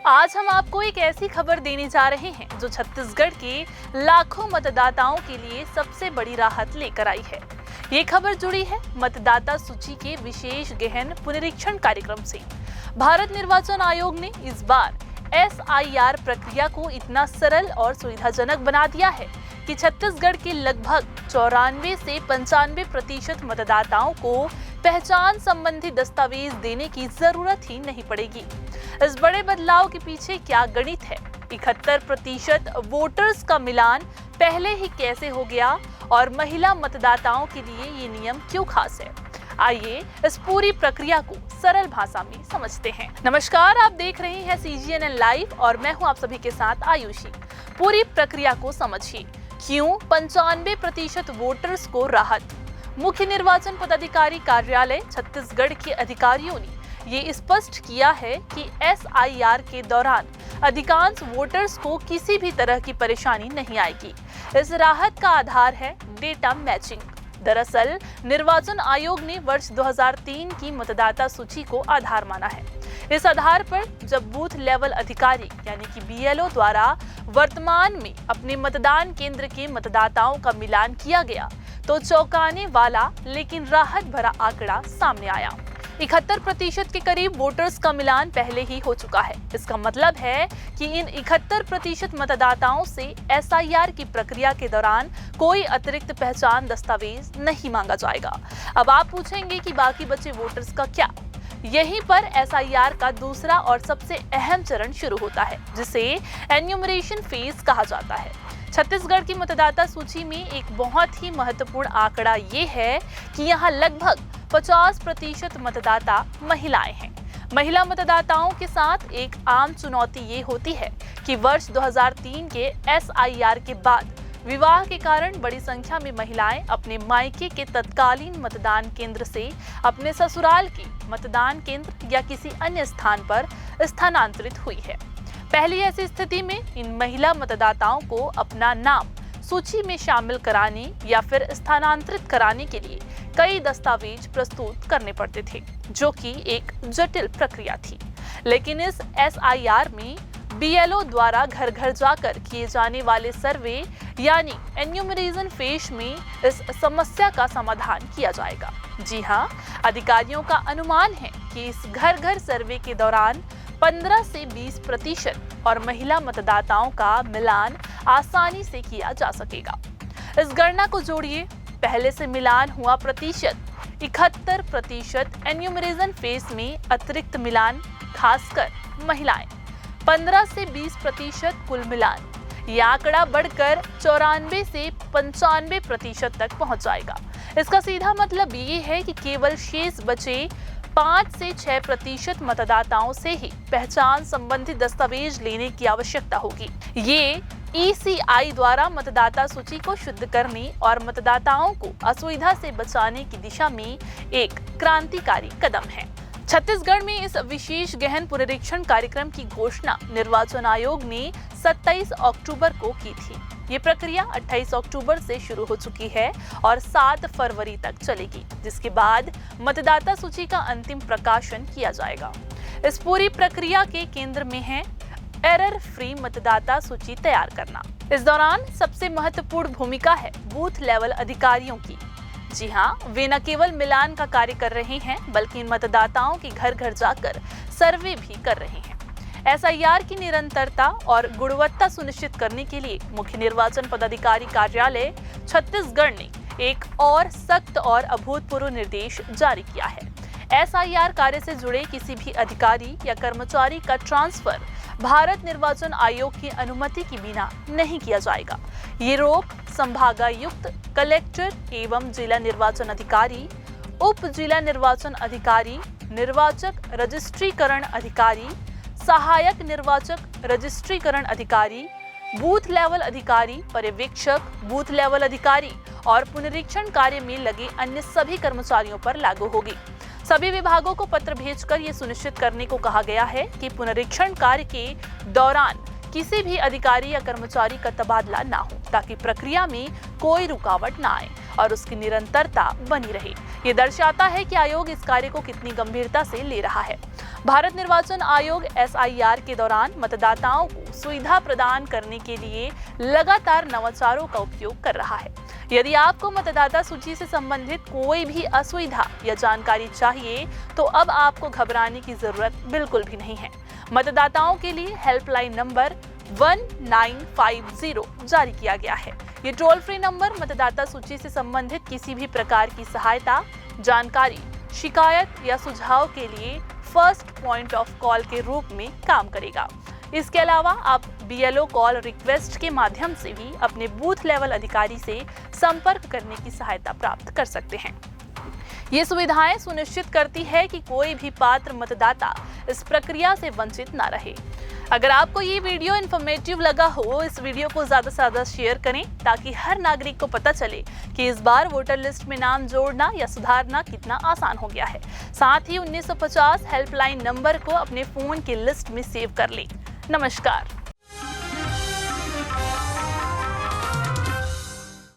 आज हम आपको एक ऐसी खबर देने जा रहे हैं जो छत्तीसगढ़ के लाखों मतदाताओं के लिए सबसे बड़ी राहत लेकर आई है। ये खबर जुड़ी है मतदाता सूची के विशेष गहन पुनरीक्षण कार्यक्रम से। भारत निर्वाचन आयोग ने इस बार SIR प्रक्रिया को इतना सरल और सुविधाजनक बना दिया है कि छत्तीसगढ़ के लगभग 94 से 95% मतदाताओं को पहचान संबंधी दस्तावेज देने की जरूरत ही नहीं पड़ेगी। इस बड़े बदलाव के पीछे क्या गणित है, 71% वोटर्स का मिलान पहले ही कैसे हो गया और महिला मतदाताओं के लिए ये नियम क्यों खास है, आइए इस पूरी प्रक्रिया को सरल भाषा में समझते हैं। नमस्कार, आप देख रहे हैं CGNN लाइव और मैं हूं आप सभी के साथ आयुषी। पूरी प्रक्रिया को समझिए, क्यों 95% वोटर्स को राहत। मुख्य निर्वाचन पदाधिकारी कार्यालय छत्तीसगढ़ के अधिकारियों ने ये स्पष्ट किया है कि SIR के दौरान अधिकांश वोटर्स को किसी भी तरह की परेशानी नहीं आएगी। इस राहत का आधार है डेटा मैचिंग। दरअसल निर्वाचन आयोग ने वर्ष 2003 की मतदाता सूची को आधार माना है। इस आधार पर जब बूथ लेवल अधिकारी यानी कि BLO द्वारा वर्तमान में अपने मतदान केंद्र के मतदाताओं का मिलान किया गया तो चौंकाने वाला लेकिन राहत भरा आंकड़ा सामने आया। 71% के करीब वोटर्स का मिलान पहले ही हो चुका है। इसका मतलब है कि इन 71% मतदाताओं से SIR की प्रक्रिया के दौरान कोई अतिरिक्त पहचान दस्तावेज नहीं मांगा जाएगा। अब आप पूछेंगे कि बाकी बचे वोटर्स का क्या? यहीं पर SIR का दूसरा और सबसे अहम चरण शुरू होता है, जिसे एन्यूमरेशन फेज कहा जाता है। छत्तीसगढ़ की मतदाता सूची में एक बहुत ही महत्वपूर्ण आंकड़ा ये है कि यहाँ लगभग 50% मतदाता महिलाएं हैं। महिला मतदाताओं के साथ एक आम चुनौती ये होती है कि वर्ष 2003 के SIR के बाद विवाह के कारण बड़ी संख्या में महिलाएं अपने मायके के तत्कालीन मतदान केंद्र से अपने ससुराल के मतदान केंद्र या किसी अन्य स्थान पर स्थानांतरित हुई है। पहली ऐसी स्थिति में इन महिला मतदाताओं को अपना नाम सूची में शामिल कराने या फिर स्थानांतरित कराने के लिए कई दस्तावेज प्रस्तुत करने पड़ते थे, जो कि एक जटिल प्रक्रिया थी। लेकिन इस SIR में BLO द्वारा घर घर जाकर किए जाने वाले सर्वे यानी एन्यूमरेशन फेज में इस समस्या का समाधान किया जाएगा। जी हाँ, अधिकारियों का अनुमान है कि इस घर घर सर्वे के दौरान 15 से 20% और महिला मतदाताओं का मिलान आसानी से किया जा सकेगा। इस गणना को जोड़िए, पहले से मिलान हुआ प्रतिशत 71%, एन्यूमरेशन फेज में अतिरिक्त मिलान खासकर महिलाएं 15 से 20% कुल मिलान, यह आंकड़ा बढ़कर 94 से 95% तक पहुंच जाएगा। इसका सीधा मतलब ये है कि केवल शेष बचे 5 से 6% मतदाताओं से ही पहचान संबंधी दस्तावेज लेने की आवश्यकता होगी। ये ECI द्वारा मतदाता सूची को शुद्ध करने और मतदाताओं को असुविधा से बचाने की दिशा में एक क्रांतिकारी कदम है। छत्तीसगढ़ में इस विशेष गहन पुनरीक्षण कार्यक्रम की घोषणा निर्वाचन आयोग ने 27 अक्टूबर को की थी। ये प्रक्रिया 28 अक्टूबर से शुरू हो चुकी है और 7 फरवरी तक चलेगी, जिसके बाद मतदाता सूची का अंतिम प्रकाशन किया जाएगा। इस पूरी प्रक्रिया के केंद्र में है एरर फ्री मतदाता सूची तैयार करना। इस दौरान सबसे महत्वपूर्ण भूमिका है बूथ लेवल अधिकारियों की। जी हाँ, वे न केवल मिलान का कार्य कर रहे हैं बल्कि मतदाताओं के घर घर जाकर सर्वे भी कर रहे हैं। SIR की निरंतरता और गुणवत्ता सुनिश्चित करने के लिए मुख्य निर्वाचन पदाधिकारी कार्यालय छत्तीसगढ़ ने एक और सख्त और अभूतपूर्व निर्देश जारी किया है। SIR कार्य से जुड़े किसी भी अधिकारी या कर्मचारी का ट्रांसफर भारत निर्वाचन आयोग की अनुमति के बिना नहीं किया जाएगा। ये रोक संभागायुक्त, कलेक्टर एवं जिला निर्वाचन अधिकारी, उप जिला निर्वाचन अधिकारी, निर्वाचक रजिस्ट्रीकरण अधिकारी, सहायक निर्वाचक रजिस्ट्रीकरण अधिकारी, बूथ लेवल अधिकारी, पर्यवेक्षक, बूथ लेवल अधिकारी और पुनरीक्षण कार्य में लगे अन्य सभी कर्मचारियों पर लागू होगी। सभी विभागों को पत्र भेजकर ये सुनिश्चित करने को कहा गया है कि पुनरीक्षण कार्य के दौरान किसी भी अधिकारी या कर्मचारी का तबादला ना हो, ताकि प्रक्रिया में कोई रुकावट ना आए और उसकी निरंतरता बनी रहे। ये दर्शाता है कि आयोग इस कार्य को कितनी गंभीरता से ले रहा है। भारत निर्वाचन आयोग SIR के दौरान मतदाताओं को सुविधा प्रदान करने के लिए लगातार नवाचारों का उपयोग कर रहा है। यदि आपको मतदाता सूची से संबंधित कोई भी असुविधा या जानकारी चाहिए तो अब आपको घबराने की जरूरत बिल्कुल भी नहीं है। मतदाताओं के लिए हेल्पलाइन नंबर 1950 जारी किया गया है। ये टोल फ्री नंबर मतदाता सूची से संबंधित किसी भी प्रकार की सहायता, जानकारी, शिकायत या सुझाव के लिए फर्स्ट पॉइंट ऑफ कॉल के रूप में काम करेगा। इसके अलावा आप BLO कॉल रिक्वेस्ट के माध्यम से भी अपने बूथ लेवल अधिकारी से संपर्क करने की सहायता प्राप्त कर सकते हैं। ये सुविधाएं सुनिश्चित करती है कि कोई भी पात्र मतदाता इस प्रक्रिया से वंचित ना रहे। अगर आपको ये वीडियो इन्फॉर्मेटिव लगा हो, इस वीडियो को ज्यादा से ज्यादा शेयर करें ताकि हर नागरिक को पता चले कि इस बार वोटर लिस्ट में नाम जोड़ना या सुधारना कितना आसान हो गया है। साथ ही 1950 हेल्पलाइन नंबर को अपने फोन की लिस्ट में सेव कर लें। नमस्कार।